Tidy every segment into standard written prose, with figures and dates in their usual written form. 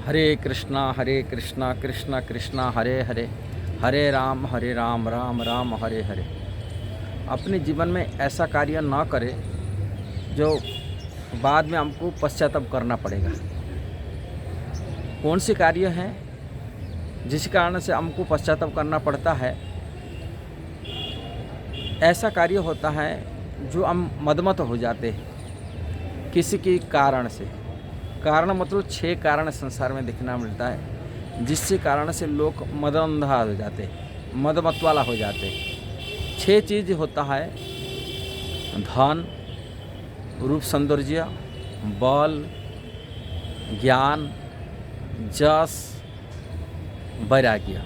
हरे कृष्णा कृष्णा कृष्णा हरे हरे, हरे राम राम राम हरे हरे। अपने जीवन में ऐसा कार्य ना करें जो बाद में हमको पश्चाताप करना पड़ेगा। कौन सी कार्य है जिस कारण से हमको पश्चाताप करना पड़ता है? ऐसा कार्य होता है जो हम मदमत हो जाते हैं किसी के कारण से। कारण मतलब 6 कारण संसार में देखना मिलता है जिससे कारण से लोग मदअंधा हो जाते हैं, मदमत हो जाते हैं। 6 चीज़ होता है: धन, रूप सौंदर्य, बल, ज्ञान, जस, वैराग्य।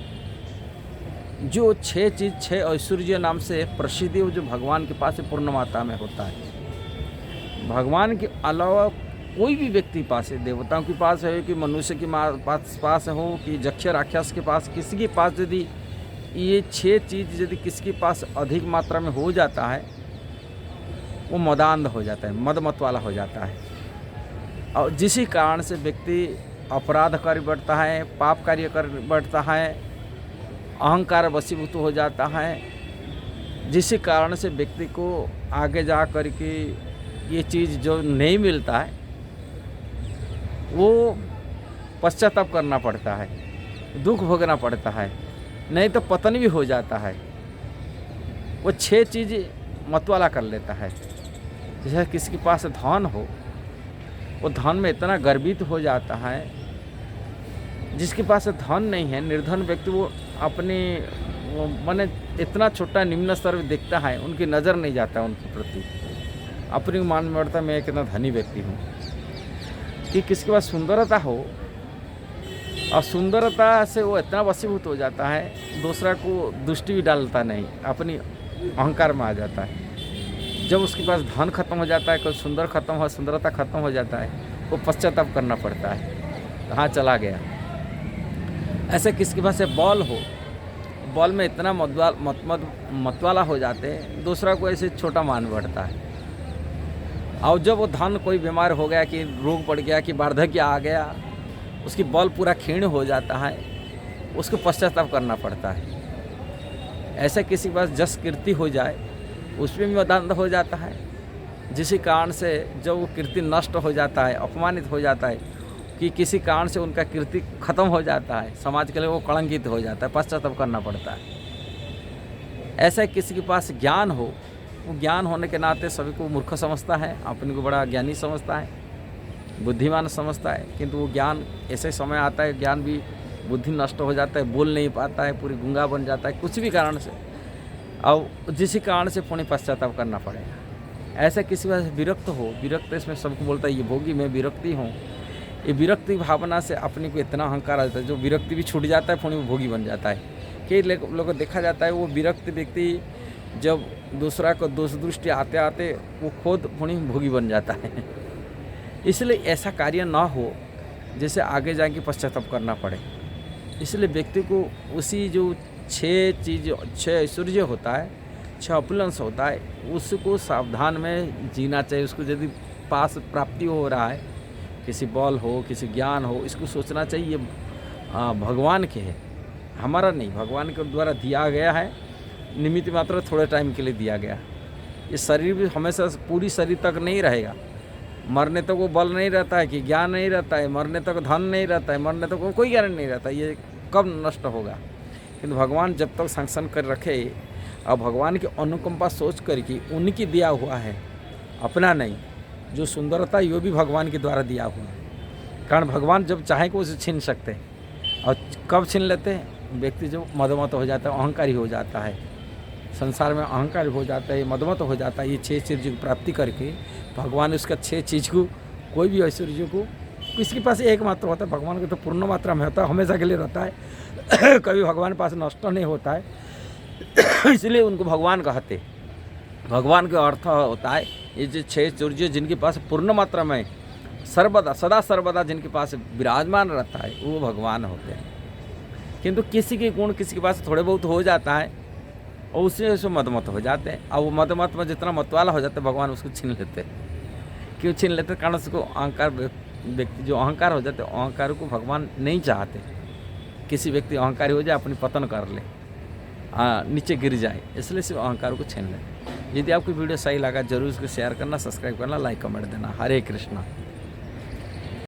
जो 6 चीज़ 6 ऐश्वर्य नाम से प्रसिद्ध है, जो भगवान के पास पूर्ण मात्रा में होता है। भगवान के अलावा कोई भी व्यक्ति पास है, देवताओं के पास है कि मनुष्य के पास हो कि यक्ष राक्षस के पास, किसी के पास यदि ये 6 चीज़ यदि किसी के पास अधिक मात्रा में हो जाता है, वो मदांध हो जाता है, मदमत वाला हो जाता है। और जिसी कारण से व्यक्ति अपराध कर बैठता है, पाप कार्य कर बैठता है, अहंकार वशीभूत हो जाता है, जिसी कारण से व्यक्ति को आगे जा कर के ये चीज़ जो नहीं मिलता है वो पश्चाताप करना पड़ता है, दुख भोगना पड़ता है, नहीं तो पतन भी हो जाता है। वो 6 चीज़ मतवाला कर लेता है। जैसे किसी के पास धन हो, वो धन में इतना गर्वित हो जाता है। जिसके पास धन नहीं है, निर्धन व्यक्ति, वो अपने माने इतना छोटा निम्न स्तर में देखता है, उनकी नज़र नहीं जाता है उनके प्रति। अपनी मान में बढ़ता मैं कितना धनी व्यक्ति हूँ। कि किसी के पास सुंदरता हो और सुंदरता से वो इतना वशीभूत हो जाता है, दूसरा को दृष्टि भी डालता नहीं, अपनी अहंकार में आ जाता है। जब उसके पास धन खत्म हो जाता है, कोई सुंदर खत्म हो, सुंदरता खत्म हो जाता है, वो पश्चाताप करना पड़ता है, कहाँ चला गया। ऐसे किसी के पास से बॉल हो, बॉल में इतना मतवाला हो जाते हैं, दूसरा को ऐसे छोटा मान बैठता है। और जब वो धन कोई बीमार हो गया, कि रोग पड़ गया, कि वार्धक्य आ गया, उसकी बल पूरा क्षीण हो जाता है, उसको पश्चाताप करना पड़ता है। ऐसे किसी के पास जस कीर्ति हो जाए, उसमें भी मदांध हो जाता है, जिसी कारण से जब वो कीर्ति नष्ट हो जाता है, अपमानित हो जाता है, कि किसी कारण से उनका कीर्ति खत्म हो जाता है, समाज के लिए वो कलंकित हो जाता है, पश्चाताप करना पड़ता है। ऐसा किसी के पास ज्ञान हो, वो ज्ञान होने के नाते सभी को मूर्ख समझता है, अपने को बड़ा ज्ञानी समझता है, बुद्धिमान समझता है, किंतु वो ज्ञान ऐसे समय आता है, ज्ञान भी बुद्धि नष्ट हो जाता है, बोल नहीं पाता है, पूरी गूंगा बन जाता है कुछ भी कारण से, और जिसी कारण से पुण्य पश्चाताप करना पड़ेगा। ऐसा किसी वजह से विरक्त हो, विरक्त इसमें सबको बोलता है ये भोगी, मैं विरक्ति हूँ। ये विरक्ति भावना से अपने को इतना अहंकार आ जाता है, जो विरक्ति भी छूट जाता है, पुण्य वो भोगी बन जाता है। कई लोगों को देखा जाता है, वो विरक्त व्यक्ति जब दूसरा को दोष दृष्टि आते आते वो खुद पुण्य भोगी बन जाता है। इसलिए ऐसा कार्य ना हो जैसे आगे जाके पश्चाताप करना पड़े। इसलिए व्यक्ति को उसी जो 6 ऐश्वर्य होता है, 6 ऑपुलेंस होता है, उसको सावधान में जीना चाहिए। उसको यदि पास प्राप्ति हो रहा है, किसी बल हो, किसी ज्ञान हो, इसको सोचना चाहिए भगवान के है, हमारा नहीं, भगवान के द्वारा दिया गया है, निमित्त मात्र थोड़े टाइम के लिए दिया गया। ये शरीर भी हमेशा पूरी शरीर तक नहीं रहेगा। मरने तक वो बल नहीं रहता है, कि ज्ञान नहीं रहता है, मरने तक धन नहीं रहता है, मरने तक कोई ज्ञान नहीं रहता है, ये कब नष्ट होगा। किंतु भगवान जब तक संरक्षण कर रखे, और भगवान की अनुकंपा सोच कर कि उनकी दिया हुआ है, अपना नहीं। जो सुंदरता ये भी भगवान के द्वारा दिया हुआ है, कारण भगवान जब चाहे को उसे छीन सकते हैं। और कब छीन लेते हैं? व्यक्ति जो मदमत हो जाता है, अहंकारी हो जाता है, संसार में अहंकार हो जाता है, मदमत हो जाता है। ये 6 चीज़ की प्राप्ति करके भगवान उसका 6 चीज़ को, कोई भी ऐश्वर्य को, किसके पास एक मात्र होता है, भगवान को तो पूर्ण मात्रा में होता है, हमेशा के लिए रहता है। कभी भगवान के पास नष्ट नहीं होता है। इसलिए उनको भगवान कहते। भगवान का अर्थ होता है ये जो 6 ऐश्वर्य जिनके पास पूर्ण मात्रा में सर्वदा सदा सर्वदा जिनके पास विराजमान रहता है, वो भगवान होते हैं। किंतु किसी के गुण किसी के पास थोड़े बहुत हो जाता है, और उससे मदमत हो जाते हैं, और वो मदमत में जितना मतवाला हो जाता है, भगवान उसको छीन लेते हैं। क्यों छीन लेते? कारण उसको अहंकार व्यक्ति जो अहंकार हो जाते, अहंकार को भगवान नहीं चाहते। किसी व्यक्ति अहंकारी हो जाए, अपनी पतन कर ले, नीचे गिर जाए, इसलिए सिर्फ अहंकार को छीन ले। यदि आपको वीडियो सही लगा जरूर इसको शेयर करना, सब्सक्राइब करना, लाइक कमेंट देना। हरे कृष्णा।